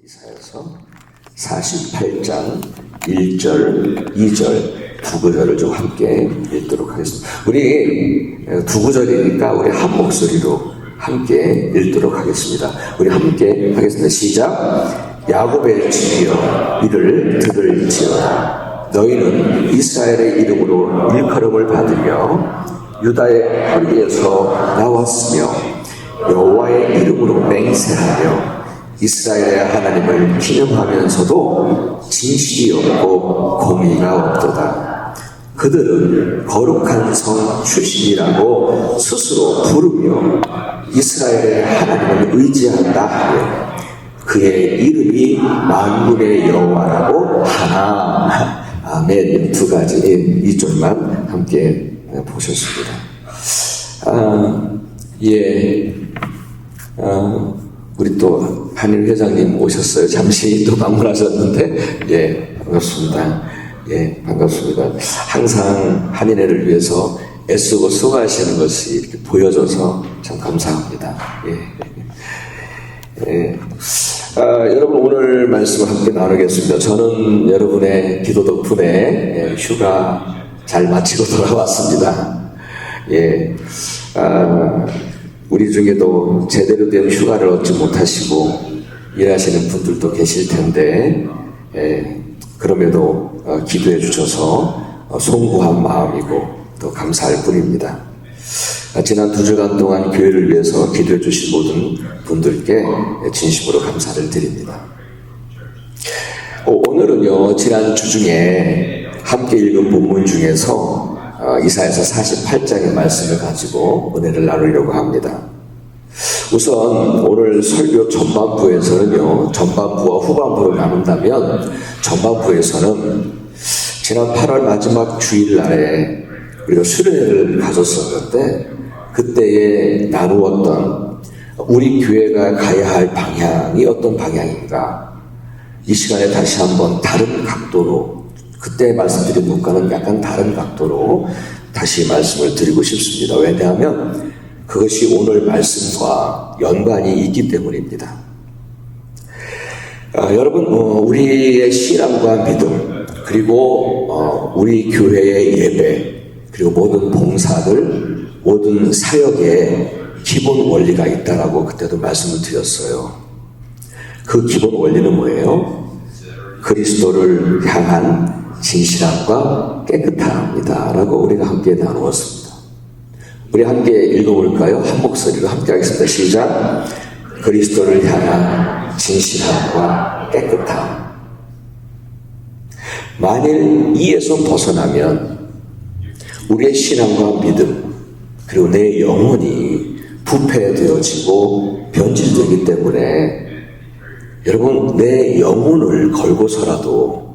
이사야서 48장 1절, 2절 두 구절을 좀 함께 읽도록 하겠습니다. 우리 두 구절이니까 우리 한 목소리로 함께 읽도록 하겠습니다. 우리 함께 하겠습니다. 시작. 야곱의 집이여 이를 들을지어다. 너희는 이스라엘의 이름으로 일컬음을 받으며 유다의 허리에서 나왔으며 여호와의 이름으로 맹세하며 이스라엘의 하나님을 기념하면서도 진실이 없고 공의가 없도다. 그들은 거룩한 성 출신이라고 스스로 부르며 이스라엘의 하나님을 의지한다 하며 그의 이름이 만군의 여호와라고 하나. 아멘. 두 가지 이 절만 함께 보셨습니다. 우리 또 한일 회장님 오셨어요. 잠시 또 방문하셨는데, 반갑습니다. 반갑습니다. 항상 한인회를 위해서 애쓰고 수고하시는 것이 이렇게 보여져서 참 감사합니다. 여러분 오늘 말씀을 함께 나누겠습니다. 저는 여러분의 기도 덕분에 휴가 잘 마치고 돌아왔습니다. 우리 중에도 제대로 된 휴가를 얻지 못하시고 일하시는 분들도 계실 텐데, 그럼에도 기도해 주셔서 송구한 마음이고 또 감사할 뿐입니다. 지난 2주간 동안 교회를 위해서 기도해 주신 모든 분들께 진심으로 감사를 드립니다. 오늘은요, 지난 주 중에 함께 읽은 본문 중에서 이사야서 48장의 말씀을 가지고 은혜를 나누려고 합니다. 우선 오늘 설교 전반부에서는요, 전반부와 후반부로 나눈다면 전반부에서는 지난 8월 마지막 주일날에 우리가 수련회를 가졌었는데 그때에 나누었던 우리 교회가 가야 할 방향이 어떤 방향인가, 이 시간에 다시 한번 다른 각도로, 그때 말씀드린 것과는 약간 다른 각도로 다시 말씀을 드리고 싶습니다. 왜냐하면 그것이 오늘 말씀과 연관이 있기 때문입니다. 여러분, 우리의 신앙과 믿음, 그리고 우리 교회의 예배, 그리고 모든 봉사들, 모든 사역에 기본 원리가 있다라고 그때도 말씀을 드렸어요. 그 기본 원리는 뭐예요? 그리스도를 향한 진실함과 깨끗함이다 라고 우리가 함께 나누었습니다. 우리 함께 읽어볼까요? 한 목소리로 함께 하겠습니다. 시작. 그리스도를 향한 진실함과 깨끗함. 만일 이에서 벗어나면 우리의 신앙과 믿음, 그리고 내 영혼이 부패되어지고 변질되기 때문에 여러분, 내 영혼을 걸고서라도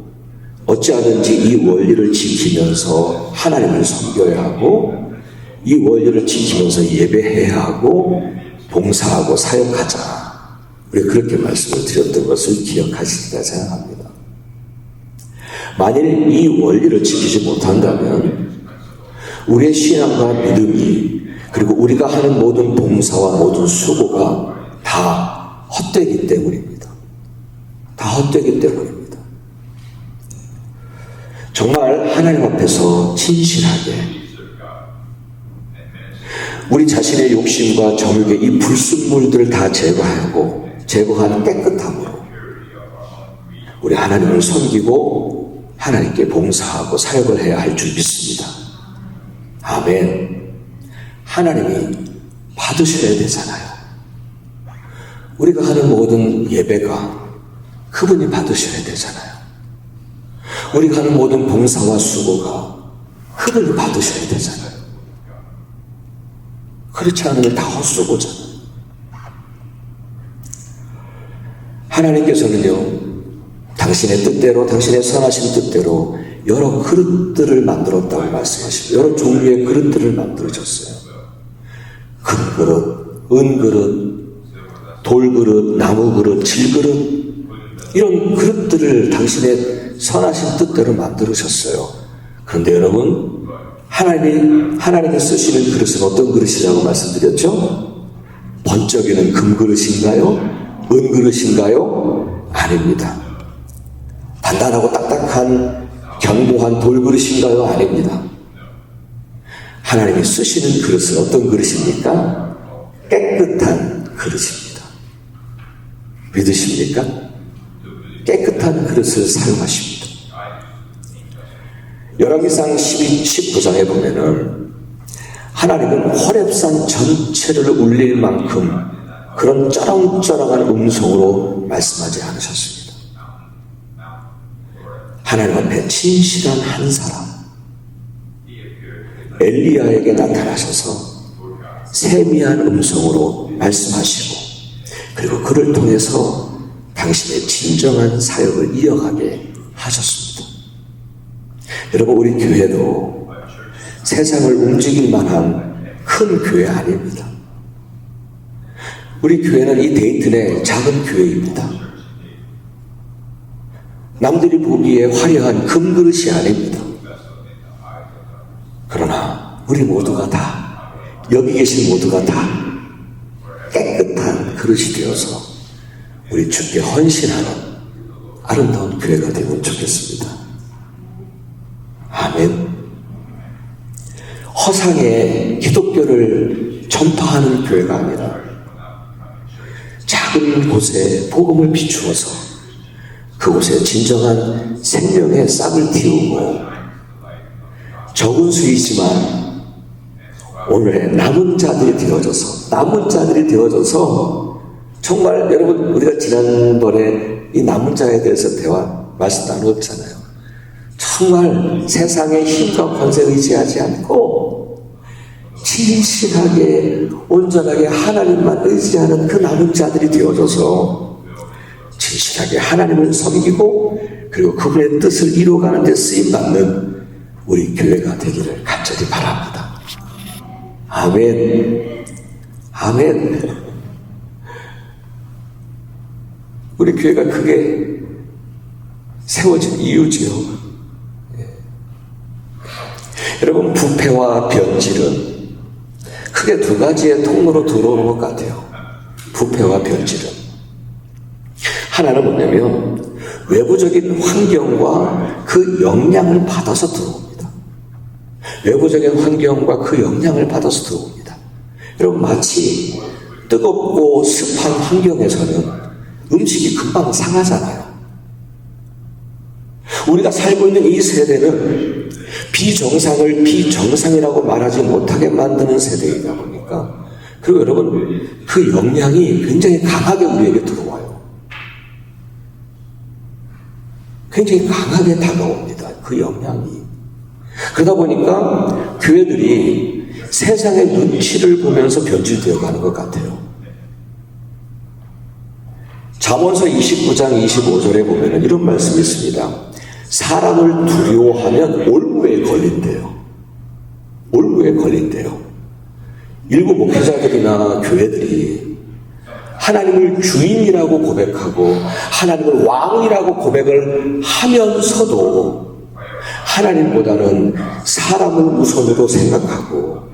어찌하든지 이 원리를 지키면서 하나님을 섬겨야 하고, 이 원리를 지키면서 예배해야 하고, 봉사하고 사역하자. 우리가 그렇게 말씀을 드렸던 것을 기억하시리라 생각합니다. 만일 이 원리를 지키지 못한다면 우리의 신앙과 믿음이, 그리고 우리가 하는 모든 봉사와 모든 수고가 다 헛되기 때문입니다. 다 헛되기 때문입니다. 정말 하나님 앞에서 진실하게 우리 자신의 욕심과 정욕의 이 불순물들을 다 제거하는 깨끗함으로 우리 하나님을 섬기고 하나님께 봉사하고 사역을 해야 할 줄 믿습니다. 아멘. 하나님이 받으셔야 되잖아요. 우리가 하는 모든 예배가 그분이 받으셔야 되잖아요. 우리가 하는 모든 봉사와 수고가 그분이 받으셔야 되잖아요. 그렇지 않으면 다 헛수고잖아요. 하나님께서는요, 당신의 뜻대로, 당신의 선하신 뜻대로 여러 그릇들을 만들었다고 말씀하시고, 여러 종류의 그릇들을 만들어줬어요. 금그릇, 은그릇, 돌그릇, 나무그릇, 질그릇, 이런 그릇들을 당신의 선하신 뜻대로 만들으셨어요. 그런데 여러분, 하나님이 쓰시는 그릇은 어떤 그릇이라고 말씀드렸죠? 번쩍이는 금그릇인가요? 은그릇인가요? 아닙니다. 단단하고 딱딱한 견고한 돌그릇인가요? 아닙니다. 하나님이 쓰시는 그릇은 어떤 그릇입니까? 깨끗한 그릇입니다. 믿으십니까? 깨끗한 그릇을 사용하십니다. 열왕기상 19장에 보면은 하나님은 호렙산 전체를 울릴 만큼 그런 쩌렁쩌렁한 음성으로 말씀하지 않으셨습니다. 하나님 앞에 진실한 한 사람 엘리야에게 나타나셔서 세미한 음성으로 말씀하시고 그리고 그를 통해서 당신의 진정한 사역을 이어가게 하셨습니다. 여러분, 우리 교회도 세상을 움직일 만한 큰 교회 아닙니다. 우리 교회는 이 데이튼의 작은 교회입니다. 남들이 보기에 화려한 금그릇이 아닙니다. 그러나 우리 모두가 다, 여기 계신 모두가 다 깨끗한 그릇이 되어서 우리 주께 헌신하는 아름다운 교회가 되면 좋겠습니다. 아멘. 허상의 기독교를 전파하는 교회가 아니라 작은 곳에 복음을 비추어서 그곳에 진정한 생명의 싹을 틔우고 적은 수이지만 오늘의 남은 자들이 되어져서 정말 여러분, 우리가 지난번에 이 남은 자에 대해서 말씀 나눴잖아요. 정말 세상의 힘과 권세에 의지하지 않고 진실하게 온전하게 하나님만 의지하는 그 남은 자들이 되어져서 진실하게 하나님을 섬기고 그리고 그분의 뜻을 이루어가는 데 쓰임받는 우리 교회가 되기를 간절히 바랍니다. 아멘. 아멘. 우리 교회가 크게 세워진 이유지요. 여러분, 부패와 변질은 크게 두 가지의 통로로 들어오는 것 같아요. 부패와 변질은. 하나는 뭐냐면 외부적인 환경과 그 영향을 받아서 들어옵니다. 외부적인 환경과 그 영향을 받아서 들어옵니다. 여러분, 마치 뜨겁고 습한 환경에서는 음식이 금방 상하잖아요. 우리가 살고 있는 이 세대는 비정상을 비정상이라고 말하지 못하게 만드는 세대이다 보니까, 그리고 여러분, 그 영향이 굉장히 강하게 우리에게 들어와요. 굉장히 강하게 다가옵니다. 그 영향이. 그러다 보니까 교회들이 세상의 눈치를 보면서 변질되어 가는 것 같아요. 잠언서 29장 25절에 보면 이런 말씀이 있습니다. 사람을 두려워하면 올무에 걸린대요. 올무에 걸린대요. 일부 목회자들이나 교회들이 하나님을 주인이라고 고백하고 하나님을 왕이라고 고백을 하면서도 하나님보다는 사람을 우선으로 생각하고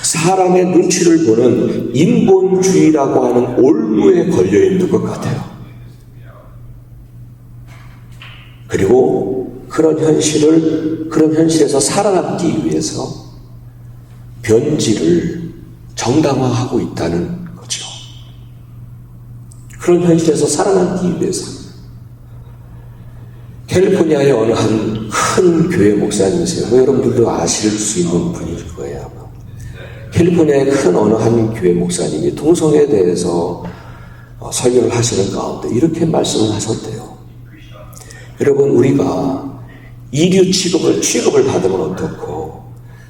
사람의 눈치를 보는 인본주의라고 하는 올무에 걸려있는 것 같아요. 그리고 그런 현실에서 살아남기 위해서 변질을 정당화하고 있다는 거죠. 그런 현실에서 살아남기 위해서. 캘리포니아의 어느 한 큰 교회 목사님이세요. 여러분들도 아실 수 있는 분일 거예요. 아마. 캘리포니아의 큰 어느 한 교회 목사님이 동성애에 대해서 설교를 하시는 가운데 이렇게 말씀을 하셨대요. 여러분, 우리가 2류 취급을 받으면 어떻고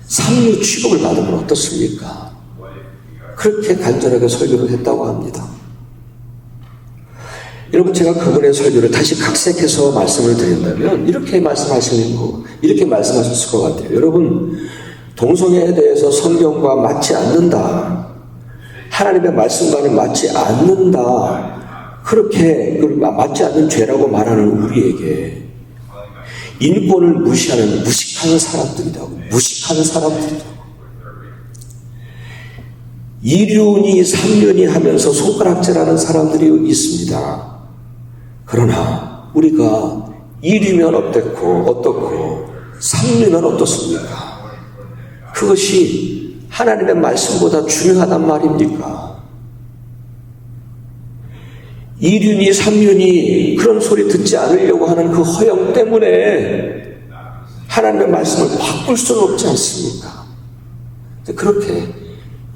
3류 취급을 받으면 어떻습니까? 그렇게 간절하게 설교를 했다고 합니다. 여러분, 제가 그분의 설교를 다시 각색해서 말씀을 드린다면 이렇게 말씀하셨을 것 같아요. 여러분, 동성애에 대해서 성경과 맞지 않는다, 하나님의 말씀과는 맞지 않는다, 그렇게 맞지 않는 죄라고 말하는 우리에게 인권을 무시하는 무식한 사람들이라고. 2륜이 3륜이 하면서 손가락질하는 사람들이 있습니다. 그러나 우리가 1이면 어떻고 3이면 어떻습니까? 그것이 하나님의 말씀보다 중요하단 말입니까? 2륜이 3륜이 그런 소리 듣지 않으려고 하는 그 허영 때문에 하나님의 말씀을 바꿀 수는 없지 않습니까? 그렇게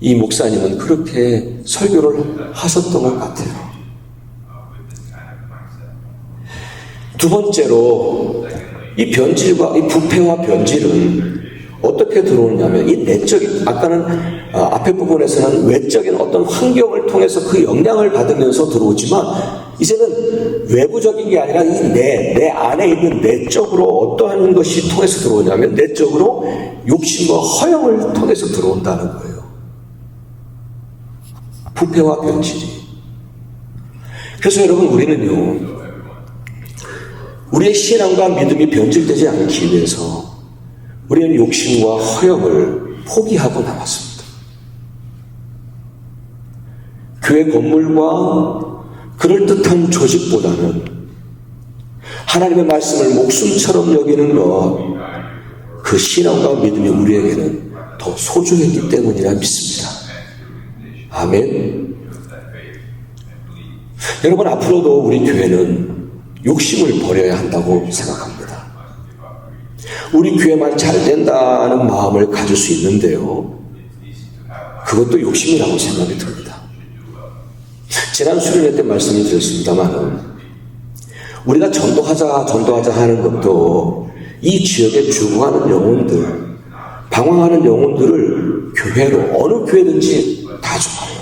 이 목사님은 그렇게 설교를 하셨던 것 같아요. 두 번째로 이 변질과 이 부패와 변질은 어떻게 들어오냐면 이 내적인, 아까는 앞에 부분에서는 외적인 어떤 환경을 통해서 그 영향을 받으면서 들어오지만 이제는 외부적인 게 아니라 이 내 안에 있는 내적으로 어떠한 것이 통해서 들어오냐면 내적으로 욕심과 허영을 통해서 들어온다는 거예요. 부패와 변질이. 그래서 여러분 우리는요, 우리의 신앙과 믿음이 변질되지 않기 위해서 우리는 욕심과 허영을 포기하고 나왔습니다. 교회 건물과 그럴듯한 조직보다는 하나님의 말씀을 목숨처럼 여기는 것, 그 신앙과 믿음이 우리에게는 더 소중했기 때문이라 믿습니다. 아멘. 여러분, 앞으로도 우리 교회는 욕심을 버려야 한다고 생각합니다. 우리 교회만 잘 된다는 마음을 가질 수 있는데요, 그것도 욕심이라고 생각이 듭니다. 지난 수련회 때 말씀을 드렸습니다만 우리가 전도하자 하는 것도 이 지역에 죽어가는 영혼들, 방황하는 영혼들을 교회로, 어느 교회든지 다 좋아요.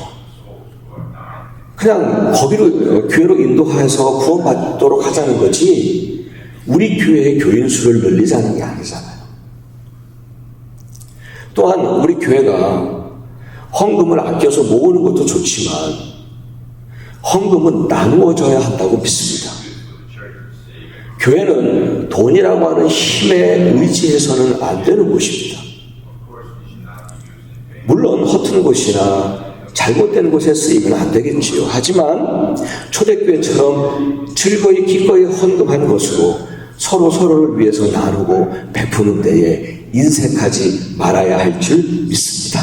그냥 거기로, 교회로 인도해서 구원받도록 하자는 거지 우리 교회의 교인 수를 늘리자는 게 아니잖아요. 또한 우리 교회가 헌금을 아껴서 모으는 것도 좋지만 헌금은 나누어져야 한다고 믿습니다. 교회는 돈이라고 하는 힘에 의지해서는 안 되는 곳입니다. 물론 허튼 곳이나 잘못된 곳에 쓰이면 안 되겠지요. 하지만 초대교회처럼 즐거이 기꺼이 헌금하는 것으로 서로를 위해서 나누고 베푸는 데에 인색하지 말아야 할 줄 믿습니다.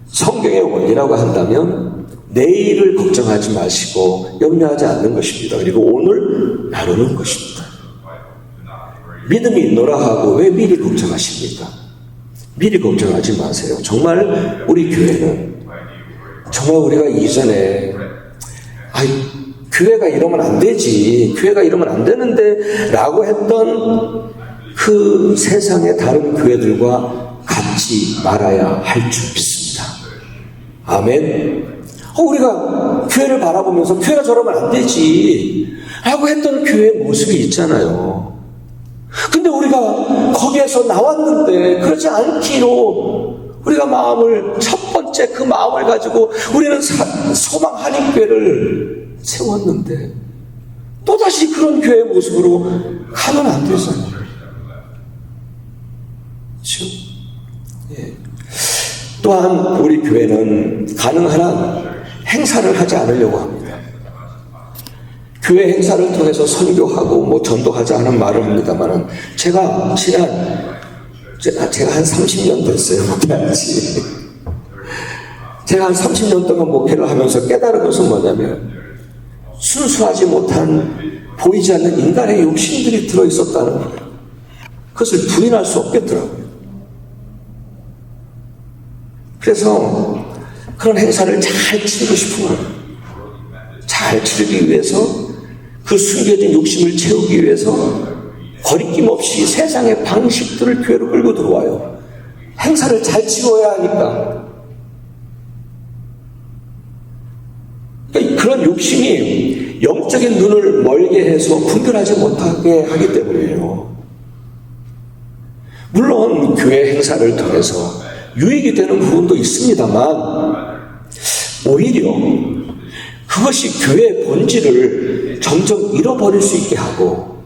성경의 원리라고 한다면 내일을 걱정하지 마시고 염려하지 않는 것입니다. 그리고 오늘 나누는 것입니다. 믿음이 있노라 하고 왜 미리 걱정하십니까? 미리 걱정하지 마세요. 정말 우리 교회는 정말 우리가 이전에 교회가 이러면 안 되지, 교회가 이러면 안 되는데 라고 했던 그 세상의 다른 교회들과 같지 말아야 할 줄 믿습니다. 아멘. 우리가 교회를 바라보면서 교회가 저러면 안 되지 라고 했던 교회의 모습이 있잖아요. 근데 우리가 거기에서 나왔는데 그러지 않기로 우리가 첫 번째 그 마음을 가지고 우리는 소망 한인교회를 세웠는데 또다시 그런 교회의 모습으로 가면 안 되잖아요. 그렇죠? 예. 또한 우리 교회는 가능한 한 행사를 하지 않으려고 합니다. 교회 행사를 통해서 선교하고 전도하자 하는 말을 합니다만 제가 한 30년 됐어요, 목회한지. 제가 한 30년 동안 목회를 하면서 깨달은 것은 뭐냐면 순수하지 못한 보이지 않는 인간의 욕심들이 들어있었다는 거예요. 그것을 부인할 수 없겠더라고요. 그래서 그런 행사를 잘 치르고 싶은 거예요. 잘 치르기 위해서 그 숨겨진 욕심을 채우기 위해서 거리낌 없이 세상의 방식들을 교회로 끌고 들어와요. 행사를 잘 치러야 하니까. 그런 욕심이 영적인 눈을 멀게 해서 분별하지 못하게 하기 때문이에요. 물론 교회 행사를 통해서 유익이 되는 부분도 있습니다만 오히려 그것이 교회의 본질을 점점 잃어버릴 수 있게 하고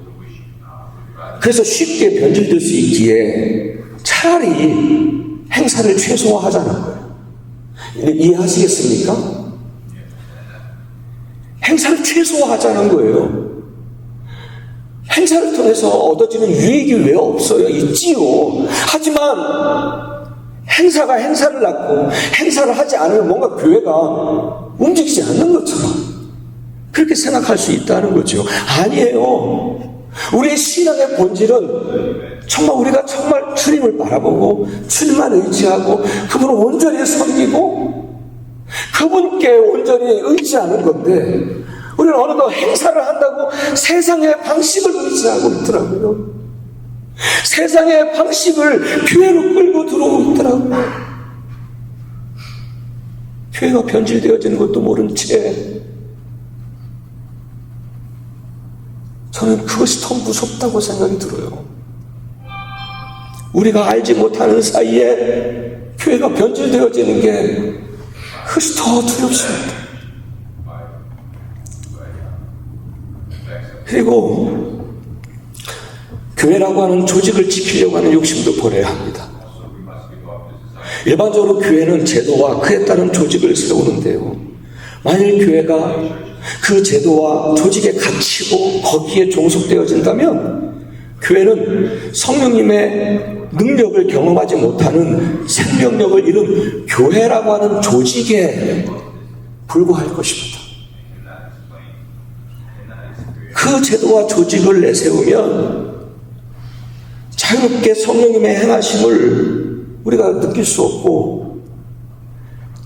그래서 쉽게 변질될 수 있기에 차라리 행사를 최소화하자는 거예요. 이해하시겠습니까? 행사를 최소화하자는 거예요. 행사를 통해서 얻어지는 유익이 왜 없어요? 있지요. 하지만 행사가 행사를 낳고 행사를 하지 않으면 뭔가 교회가 움직이지 않는 것처럼 그렇게 생각할 수 있다는 거죠. 아니에요. 우리의 신앙의 본질은 정말 우리가 정말 주님을 바라보고 주님만 의지하고 그분을 온전히 섬기고 그분께 온전히 의지하는 건데 우리는 어느덧 행사를 한다고 세상의 방식을 의지하고 있더라고요. 세상의 방식을 교회로 끌고 들어오고 있더라고요. 교회가 변질되어지는 것도 모른 채 저는 그것이 더 무섭다고 생각이 들어요. 우리가 알지 못하는 사이에 교회가 변질되어지는 게 그것이 더 두렵습니다. 그리고 교회라고 하는 조직을 지키려고 하는 욕심도 버려야 합니다. 일반적으로 교회는 제도와 그에 따른 조직을 세우는데요. 만일 교회가 그 제도와 조직에 갇히고 거기에 종속되어진다면 교회는 성령님의 능력을 경험하지 못하는 생명력을 잃은 교회라고 하는 조직에 불과할 것입니다. 그 제도와 조직을 내세우면 자유롭게 성령님의 행하심을 우리가 느낄 수 없고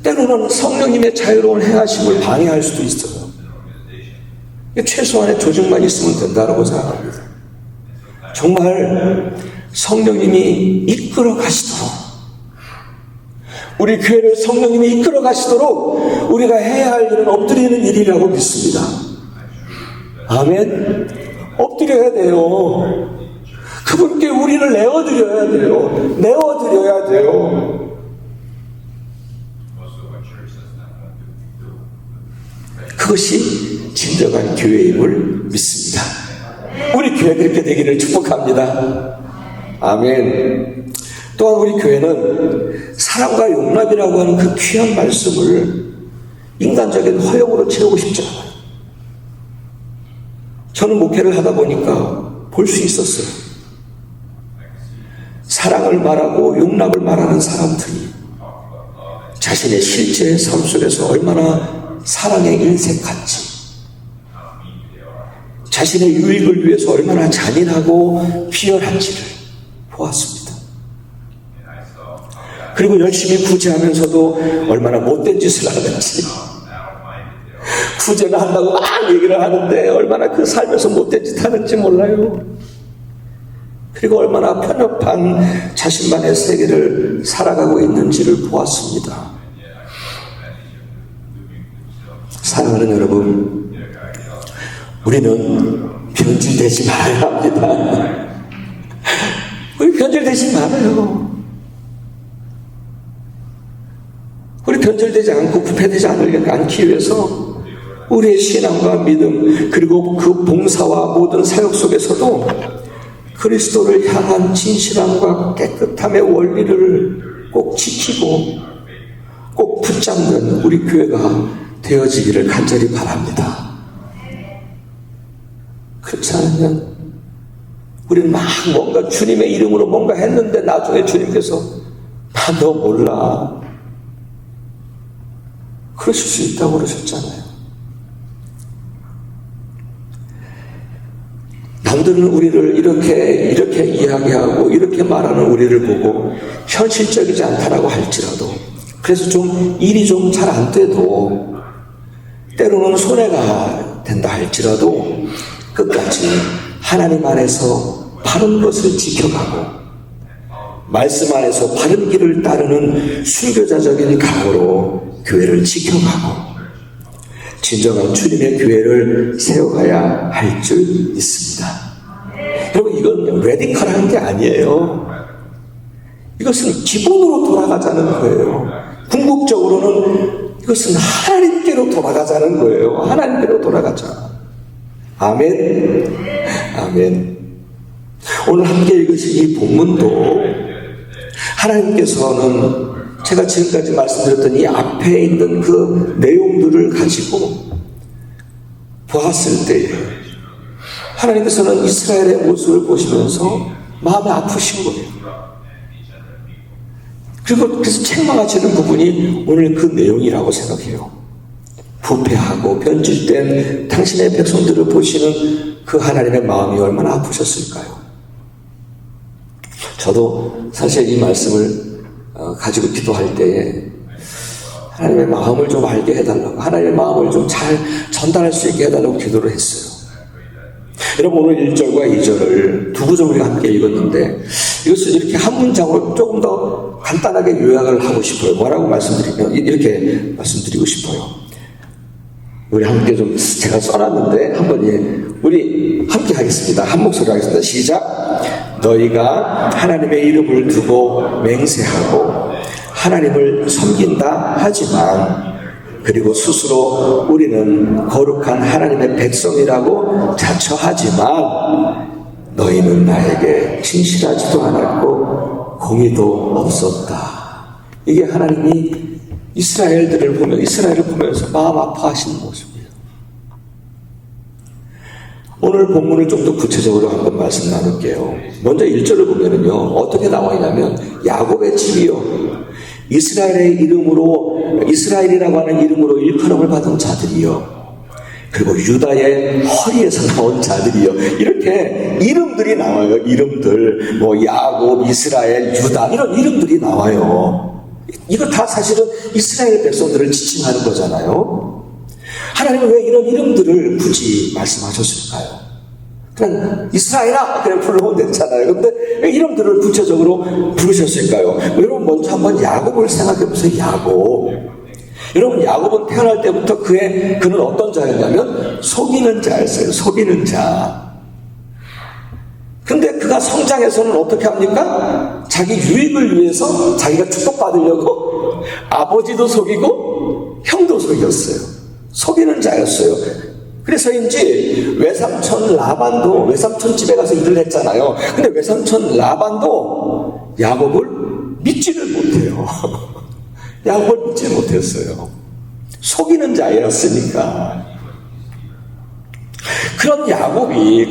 때로는 성령님의 자유로운 행하심을 방해할 수도 있어요. 최소한의 조직만 있으면 된다고 생각합니다. 정말 성령님이 이끌어 가시도록 우리 교회를 성령님이 이끌어 가시도록 우리가 해야 할 일은 엎드리는 일이라고 믿습니다. 아멘. 엎드려야 돼요. 그분께 우리를 내어드려야 돼요. 내어드려야 돼요. 그것이 진정한 교회임을 믿습니다. 우리 교회 그렇게 되기를 축복합니다. 아멘. 또한 우리 교회는 사랑과 용납이라고 하는 그 귀한 말씀을 인간적인 허용으로 채우고 싶지 않아요. 저는 목회를 하다 보니까 볼 수 있었어요. 사랑을 말하고 용납을 말하는 사람들이 자신의 실제 삶 속에서 얼마나 사랑에 인색한지, 자신의 유익을 위해서 얼마나 잔인하고 비열한지를 보았습니다. 그리고 열심히 구제하면서도 얼마나 못된 짓을 하는지, 구제를 한다고 막 얘기를 하는데 얼마나 그 살면서 못된 짓 하는지 몰라요. 그리고 얼마나 편협한 자신만의 세계를 살아가고 있는지를 보았습니다. 사랑하는 여러분, 우리는 변질되지 말아야 합니다. 우리 변질되지 말아요. 우리 변질되지 않고 부패되지 않기 위해서 우리의 신앙과 믿음 그리고 그 봉사와 모든 사역 속에서도 그리스도를 향한 진실함과 깨끗함의 원리를 꼭 지키고 꼭 붙잡는 우리 교회가 되어지기를 간절히 바랍니다. 그렇지 않으면 우리는 막 뭔가 주님의 이름으로 뭔가 했는데 나중에 주님께서 나 너 몰라 그러실 수 있다고 그러셨잖아요. 남들은 우리를 이렇게 이야기하고 이렇게 말하는 우리를 보고 현실적이지 않다라고 할지라도, 그래서 좀 일이 좀 잘 안 돼도 때로는 손해가 된다 할지라도 끝까지 하나님 안에서 바른 것을 지켜가고 말씀 안에서 바른 길을 따르는 순교자적인 각오로 교회를 지켜가고 진정한 주님의 교회를 세워가야 할 줄 믿습니다. 여러분, 이건 레디컬한 게 아니에요. 이것은 기본으로 돌아가자는 거예요. 궁극적으로는 이것은 하나님께로 돌아가자는 거예요. 하나님께로 돌아가자. 아멘. 아멘. 오늘 함께 읽으신 이 본문도 하나님께서는 제가 지금까지 말씀드렸던 이 앞에 있는 그 내용들을 가지고 보았을 때에 하나님께서는 이스라엘의 모습을 보시면서 마음이 아프신 거예요. 그리고 그래서 책망하시는 부분이 오늘 그 내용이라고 생각해요. 부패하고 변질된 당신의 백성들을 보시는 그 하나님의 마음이 얼마나 아프셨을까요? 저도 사실 이 말씀을 가지고 기도할 때에 하나님의 마음을 좀 알게 해달라고, 하나님의 마음을 좀 잘 전달할 수 있게 해달라고 기도를 했어요. 여러분, 오늘 1절과 2절을 두 구절 우리가 함께 읽었는데 이것을 이렇게 한 문장으로 조금 더 간단하게 요약을 하고 싶어요. 뭐라고 말씀드리면 이렇게 말씀드리고 싶어요. 우리 함께 좀 제가 써놨는데 한번 우리 함께 하겠습니다. 한 목소리로 하겠습니다. 시작. 너희가 하나님의 이름을 두고 맹세하고 하나님을 섬긴다 하지만 그리고 스스로 우리는 거룩한 하나님의 백성이라고 자처하지만 너희는 나에게 진실하지도 않았고 공의도 없었다. 이게 하나님이 이스라엘을 보면서 마음 아파하시는 모습이에요. 오늘 본문을 좀 더 구체적으로 한번 말씀 나눌게요. 먼저 1절을 보면은요, 어떻게 나와 있냐면 야곱의 집이요, 이스라엘의 이름으로, 이스라엘이라고 하는 이름으로 일컬음을 받은 자들이요, 그리고 유다의 허리에서 나온 자들이요, 이렇게 이름들이 나와요. 이름들, 뭐 야곱, 이스라엘, 유다, 이런 이름들이 나와요. 이거 다 사실은 이스라엘 백성들을 지칭하는 거잖아요. 하나님은 왜 이런 이름들을 굳이 말씀하셨을까요? 그냥 이스라엘아 그냥 불러면 됐잖아요. 근데 왜 이름들을 구체적으로 부르셨을까요? 여러분, 먼저 한번 야곱을 생각해 보세요. 야곱. 여러분, 야곱은 태어날 때부터 그는 어떤 자였냐면 속이는 자였어요. 속이는 자. 근데 그가 성장해서는 어떻게 합니까? 자기 유익을 위해서 자기가 축복받으려고 아버지도 속이고 형도 속였어요. 속이는 자였어요. 그래서인지 외삼촌 라반도, 외삼촌 집에 가서 일을 했잖아요. 근데 외삼촌 라반도 야곱을 믿지를 못해요. 야곱을 믿지 못했어요. 속이는 자였으니까. 그런 야곱이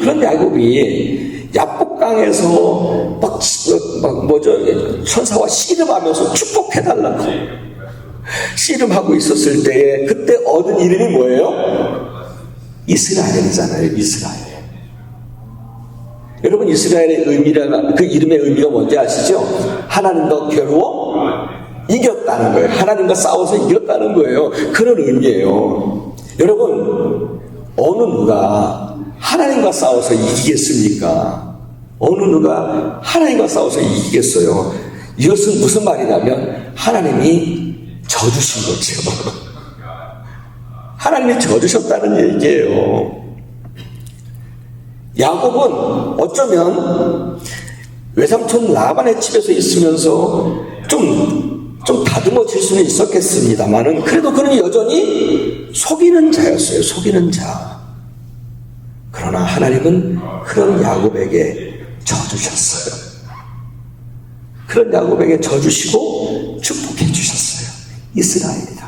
야복강에서 천사와 씨름하면서 축복해달라고 씨름하고 있었을 때에 그때 얻은 이름이 뭐예요? 이스라엘이잖아요. 이스라엘. 여러분, 이스라엘의 그 이름의 의미가 뭔지 아시죠? 하나님과 겨루어 이겼다는 거예요. 하나님과 싸워서 이겼다는 거예요. 그런 의미예요. 여러분, 어느 누가 하나님과 싸워서 이기겠습니까? 어느 누가 하나님과 싸워서 이기겠어요? 이것은 무슨 말이냐면 하나님이 져주신 거죠. 하나님이 져주셨다는 얘기예요. 야곱은 어쩌면 외삼촌 라반의 집에서 있으면서 좀 다듬어질 수는 있었겠습니다만은 그래도 그는 여전히 속이는 자였어요. 속이는 자. 그러나 하나님은 그런 야곱에게 져주셨어요. 그런 야곱에게 져주시고 축복해 주셨어요. 이스라엘이라고.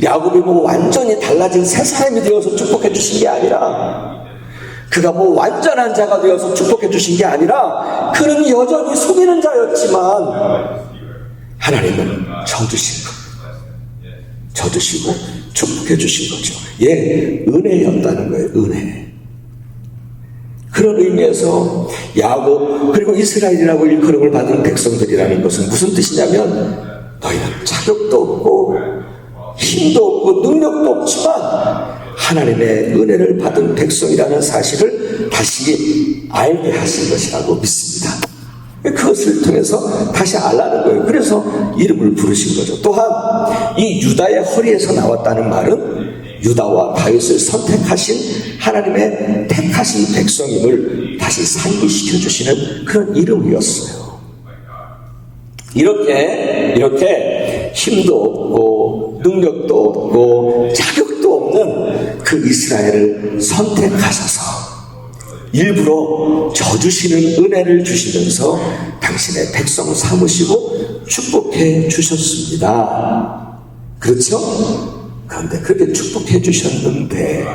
야곱이 뭐 완전히 달라진 새 사람이 되어서 축복해 주신 게 아니라, 그가 뭐 완전한 자가 되어서 축복해 주신 게 아니라, 그는 여전히 속이는 자였지만 하나님은 져주신 것, 져주시고 축복해 주신 거죠. 은혜였다는 거예요. 은혜. 그런 의미에서 야곱 그리고 이스라엘이라고 일컬음을 받은 백성들이라는 것은 무슨 뜻이냐면, 너희는 자격도 없고 힘도 없고 능력도 없지만 하나님의 은혜를 받은 백성이라는 사실을 다시 알게 하신 것이라고 믿습니다. 그것을 통해서 다시 알라는 거예요. 그래서 이름을 부르신 거죠. 또한 이 유다의 허리에서 나왔다는 말은 유다와 다윗을 선택하신 하나님의 택하신 백성임을 다시 상기시켜 주시는 그런 이름이었어요. 이렇게 힘도 없고 능력도 없고 자격도 없는 그 이스라엘을 선택하셔서 일부러 져주시는 은혜를 주시면서 당신의 백성 삼으시고 축복해 주셨습니다. 그렇죠? 그런데 그렇게 축복해 주셨는데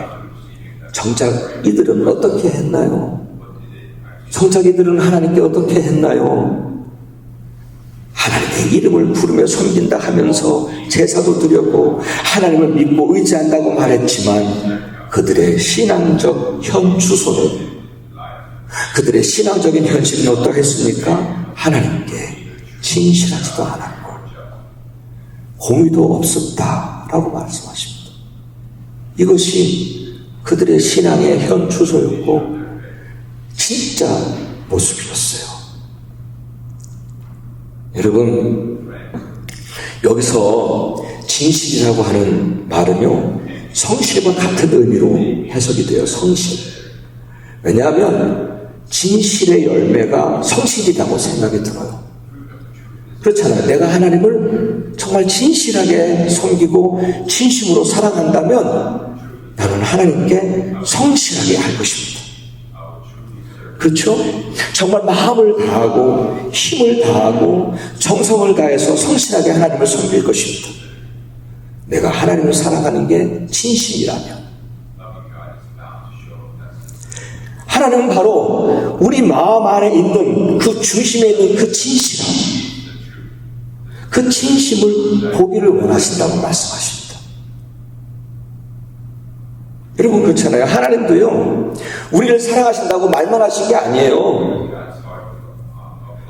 정작 이들은 어떻게 했나요? 정작 이들은 하나님께 어떻게 했나요? 하나님의 이름을 부르며 섬긴다 하면서 제사도 드렸고 하나님을 믿고 의지한다고 말했지만 그들의 신앙적 현주소는, 그들의 신앙적인 현실은 어떠했습니까? 하나님께 진실하지도 않았고 공의도 없었다라고 말씀하십니다. 이것이 그들의 신앙의 현주소였고 진짜 모습이었어요. 여러분, 여기서 진실이라고 하는 말은요, 성실과 같은 의미로 해석이 돼요. 성실. 왜냐하면 진실의 열매가 성실이라고 생각이 들어요. 그렇잖아요. 내가 하나님을 정말 진실하게 섬기고 진심으로 사랑한다면 나는 하나님께 성실하게 할 것입니다. 그렇죠? 정말 마음을 다하고 힘을 다하고 정성을 다해서 성실하게 하나님을 섬길 것입니다. 내가 하나님을 사랑하는 게 진심이라면. 하나님은 바로 우리 마음 안에 있는 그 중심에 있는 그 진실함, 그 진심을 보기를 원하신다고 말씀하십니다. 여러분, 그렇잖아요. 하나님도요, 우리를 사랑하신다고 말만 하신 게 아니에요.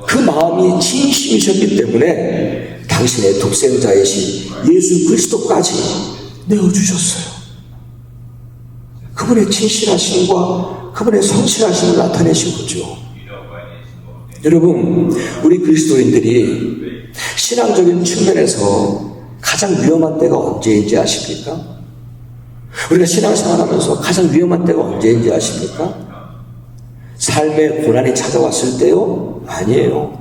그 마음이 진심이셨기 때문에 당신의 독생자이신 예수 그리스도까지 내어주셨어요. 그분의 진실하심과 그분의 성실하심을 나타내신 거죠. 여러분, 우리 그리스도인들이 신앙적인 측면에서 가장 위험한 때가 언제인지 아십니까? 우리가 신앙생활하면서 가장 위험한 때가 언제인지 아십니까? 삶의 고난이 찾아왔을 때요? 아니에요.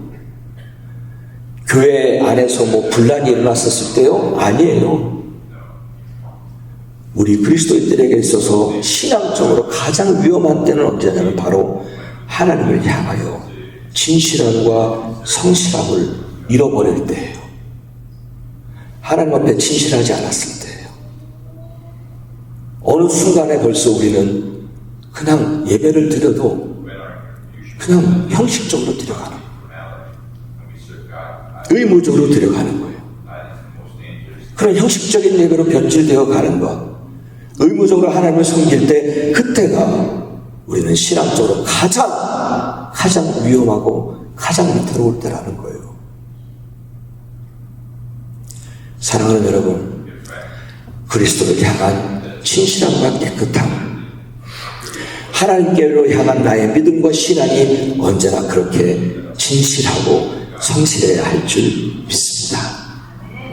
교회 안에서 분란이 일어났었을 때요? 아니에요. 우리 그리스도인들에게 있어서 신앙적으로 가장 위험한 때는 언제냐면 바로 하나님을 향하여 진실함과 성실함을 잃어버릴 때예요. 하나님 앞에 진실하지 않았을 때예요. 어느 순간에 벌써 우리는 그냥 예배를 드려도 그냥 형식적으로 드려가는 거예요. 의무적으로 드려가는 거예요. 그런 형식적인 예배로 변질되어 가는 것, 의무적으로 하나님을 섬길 때 그때가 우리는 신앙적으로 가장 위험하고 가장 위태로울 때라는 거예요. 사랑하는 여러분, 그리스도를 향한 진실함과 깨끗함, 하나님께로 향한 나의 믿음과 신앙이 언제나 그렇게 진실하고 성실해야 할 줄 믿습니다.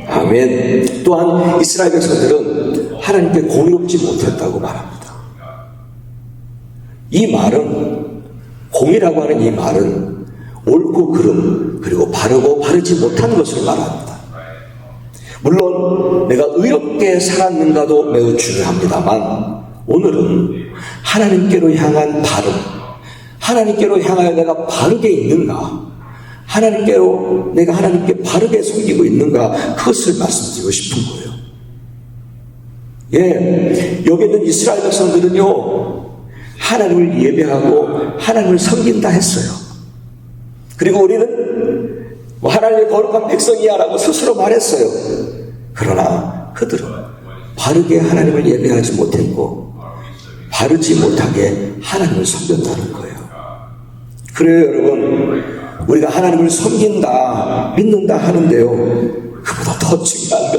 아멘. 또한 이스라엘 백성들은 하나님께 공의롭지 못했다고 말합니다. 이 말은, 공의라고 하는 이 말은 옳고 그름, 그리고 바르고 바르지 못한 것을 말합니다. 물론 내가 의롭게 살았는가도 매우 중요합니다만 오늘은 하나님께로 향한 바름, 하나님께로 향하여 내가 바르게 있는가, 하나님께로 내가 하나님께 바르게 섬기고 있는가, 그것을 말씀드리고 싶은 거예요. 예, 여기 있는 이스라엘 백성들은요, 하나님을 예배하고 하나님을 섬긴다 했어요. 그리고 우리는 하나님의 거룩한 백성이야 라고 스스로 말했어요. 그러나 그들은 바르게 하나님을 예배하지 못했고 바르지 못하게 하나님을 섬겼다는 거예요. 그래요, 여러분, 우리가 하나님을 섬긴다, 믿는다 하는데요, 그보다 더 중요한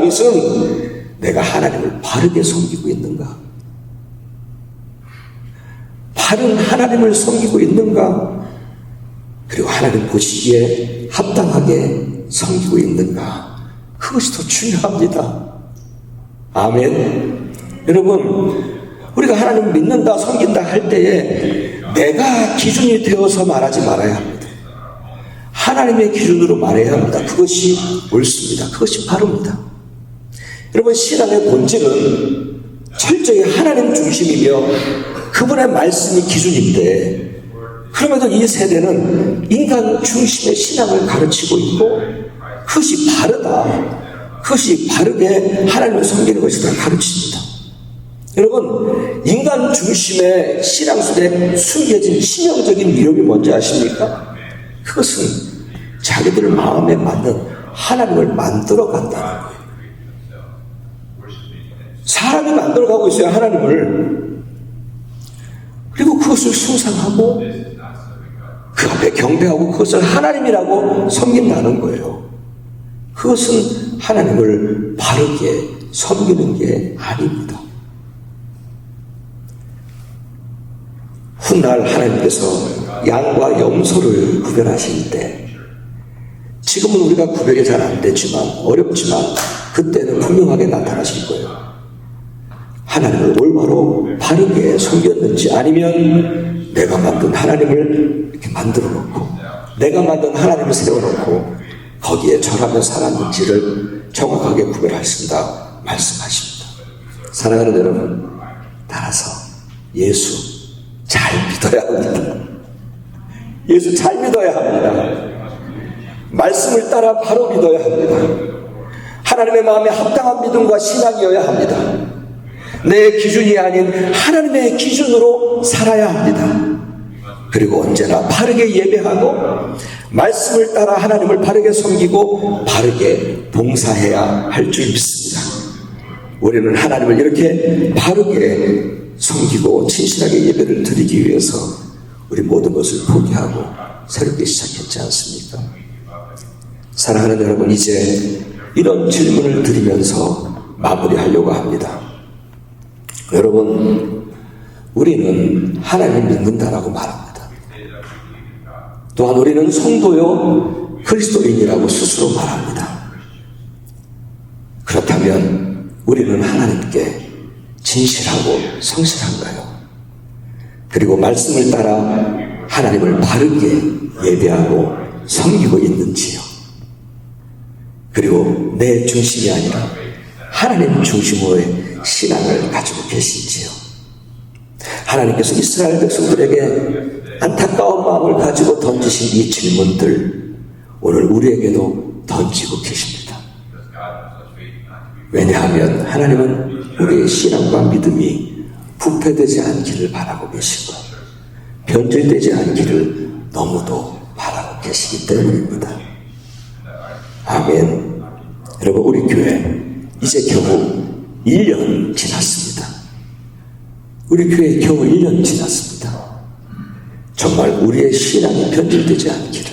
것은 내가 하나님을 바르게 섬기고 있는가, 바른 하나님을 섬기고 있는가, 그리고 하나님 보시기에 합당하게 섬기고 있는가, 그것이 더 중요합니다. 아멘. 여러분, 우리가 하나님을 믿는다, 섬긴다 할 때에 내가 기준이 되어서 말하지 말아야 합니다. 하나님의 기준으로 말해야 합니다. 그것이 옳습니다. 그것이 바릅니다. 여러분, 신앙의 본질은 철저히 하나님 중심이며 그분의 말씀이 기준인데, 그럼에도 이 세대는 인간 중심의 신앙을 가르치고 있고 그것이 바르다, 그것이 바르게 하나님을 섬기는 것이다 가르칩니다. 여러분, 인간 중심의 신앙 속에 숨겨진 치명적인 위험이 뭔지 아십니까? 그것은 자기들 마음에 맞는 하나님을 만들어 간다는 거예요. 사람이 만들어 가고 있어요, 하나님을. 그리고 그것을 숭상하고 그 앞에 경배하고 그것을 하나님이라고 섬긴다는 거예요. 그것은 하나님을 바르게 섬기는 게 아닙니다. 훗날 하나님께서 양과 염소를 구별하실 때, 지금은 우리가 구별이 잘 안 되지만, 어렵지만, 그때는 분명하게 나타나실 거예요. 하나님을 올바로 바르게 섬겼는지, 아니면 내가 만든 하나님을 이렇게 만들어 놓고, 내가 만든 하나님을 세워놓고, 거기에 절하며 살았는지를 정확하게 구별하신다 말씀하십니다. 사랑하는 여러분, 따라서 예수 잘 믿어야 합니다. 예수 잘 믿어야 합니다. 말씀을 따라 바로 믿어야 합니다. 하나님의 마음에 합당한 믿음과 신앙이어야 합니다. 내 기준이 아닌 하나님의 기준으로 살아야 합니다. 그리고 언제나 바르게 예배하고 말씀을 따라 하나님을 바르게 섬기고 바르게 봉사해야 할 줄 믿습니다. 우리는 하나님을 이렇게 바르게 섬기고 진실하게 예배를 드리기 위해서 우리 모든 것을 포기하고 새롭게 시작했지 않습니까? 사랑하는 여러분, 이제 이런 질문을 드리면서 마무리하려고 합니다. 여러분, 우리는 하나님을 믿는다라고 말합니다. 또한 우리는 성도요 그리스도인이라고 스스로 말합니다. 그렇다면 우리는 하나님께 진실하고 성실한가요? 그리고 말씀을 따라 하나님을 바르게 예배하고 섬기고 있는지요? 그리고 내 중심이 아니라 하나님 중심으로의 신앙을 가지고 계신지요? 하나님께서 이스라엘 백성들에게 안타까운 마음을 가지고 던지신 이 질문들, 오늘 우리에게도 던지고 계십니다. 왜냐하면 하나님은 우리의 신앙과 믿음이 부패되지 않기를 바라고 계시고 변질되지 않기를 너무도 바라고 계시기 때문입니다. 아멘. 여러분, 우리 교회 이제 겨우 1년 지났습니다. 우리 교회 겨우 1년 지났습니다. 정말 우리의 신앙이 변질되지 않기를,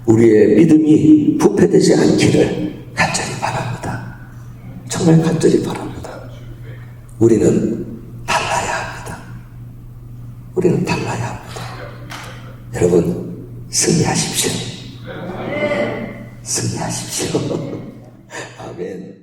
우리의 믿음이 부패되지 않기를 간절히 바랍니다. 정말 간절히 바랍니다. 우리는 달라야 합니다. 우리는 달라야 합니다. 여러분, 승리하십시오. 승리하십시오. 아멘.